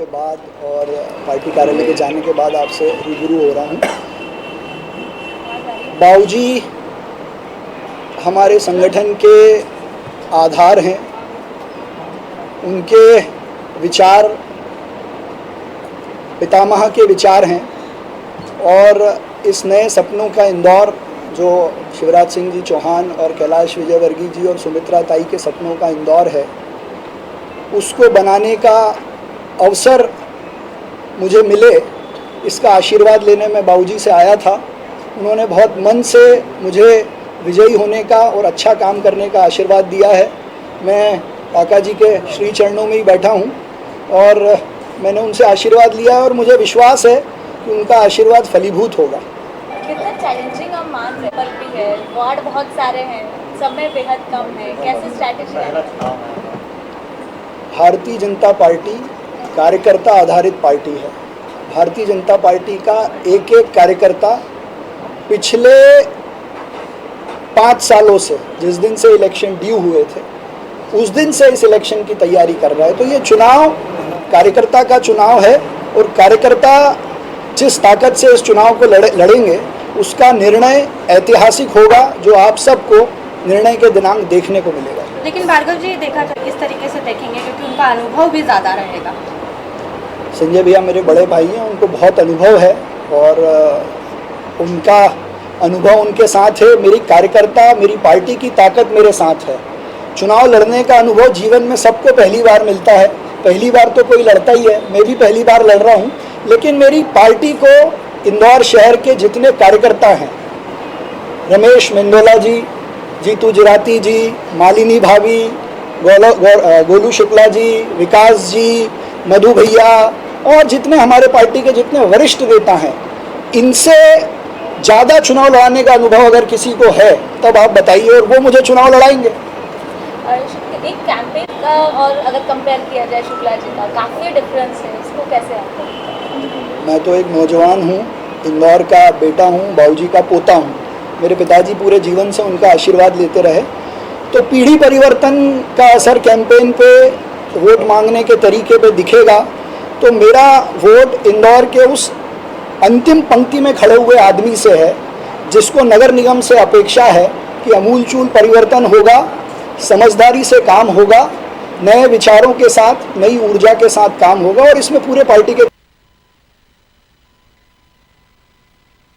के बाद और पार्टी कार्यालय के जाने के बाद आपसे रूबरू हो रहा हूँ। बाबूजी हमारे संगठन के आधार हैं, उनके विचार पितामह के विचार हैं और इस नए सपनों का इंदौर जो शिवराज सिंह जी चौहान और कैलाश विजयवर्गीय जी और सुमित्रा ताई के सपनों का इंदौर है, उसको बनाने का अवसर मुझे मिले, इसका आशीर्वाद लेने में बाबूजी से आया था। उन्होंने बहुत मन से मुझे विजयी होने का और अच्छा काम करने का आशीर्वाद दिया है। मैं काका जी के श्री चरणों में ही बैठा हूँ और मैंने उनसे आशीर्वाद लिया और मुझे विश्वास है कि उनका आशीर्वाद फलीभूत होगा। कितना चैलेंजिंग अब मान लेवल भी है, वार्ड बहुत सारे हैं, समय बेहद कम है, कैसे स्ट्रैटेजी है? भारतीय जनता पार्टी कार्यकर्ता आधारित पार्टी है। भारतीय जनता पार्टी का एक एक कार्यकर्ता पिछले 5 सालों से, जिस दिन से इलेक्शन ड्यू हुए थे उस दिन से इस इलेक्शन की तैयारी कर रहा है। तो ये चुनाव कार्यकर्ता का चुनाव है और कार्यकर्ता जिस ताकत से इस चुनाव को लड़ेंगे उसका निर्णय ऐतिहासिक होगा, जो आप सबको निर्णय के दिनांक देखने को मिलेगा। लेकिन भार्गव जी देखा इस तरीके से देखेंगे क्योंकि उनका अनुभव भी ज़्यादा रहेगा। संजय भैया मेरे बड़े भाई हैं, उनको बहुत अनुभव है और उनका अनुभव उनके साथ है। मेरी कार्यकर्ता, मेरी पार्टी की ताकत मेरे साथ है। चुनाव लड़ने का अनुभव जीवन में सबको पहली बार मिलता है, पहली बार तो कोई लड़ता ही है, मैं भी पहली बार लड़ रहा हूँ। लेकिन मेरी पार्टी को इंदौर शहर के जितने कार्यकर्ता हैं, रमेश मेंदोला जी, जीतू जिराती जी, मालिनी भाभी, गोलू शुक्ला जी, विकास जी, मधु भैया और जितने हमारे पार्टी के जितने वरिष्ठ नेता हैं, इनसे ज़्यादा चुनाव लड़ाने का अनुभव अगर किसी को है तब आप बताइए और वो मुझे चुनाव लड़ाएंगे। एक कैंपेन का और अगर कंपेयर किया जाए शुक्ला जी का, काफ़ी डिफरेंस है, इसको कैसे आपको? मैं तो एक नौजवान हूँ, इंदौर का बेटा हूँ, बाबूजी का पोता हूँ। मेरे पिताजी पूरे जीवन से उनका आशीर्वाद लेते रहे। तो पीढ़ी परिवर्तन का असर कैंपेन पे, वोट मांगने के तरीके पे दिखेगा। तो मेरा वोट इंदौर के उस अंतिम पंक्ति में खड़े हुए आदमी से है जिसको नगर निगम से अपेक्षा है कि अमूलचूल परिवर्तन होगा, समझदारी से काम होगा, नए विचारों के साथ, नई ऊर्जा के साथ काम होगा और इसमें पूरे पार्टी के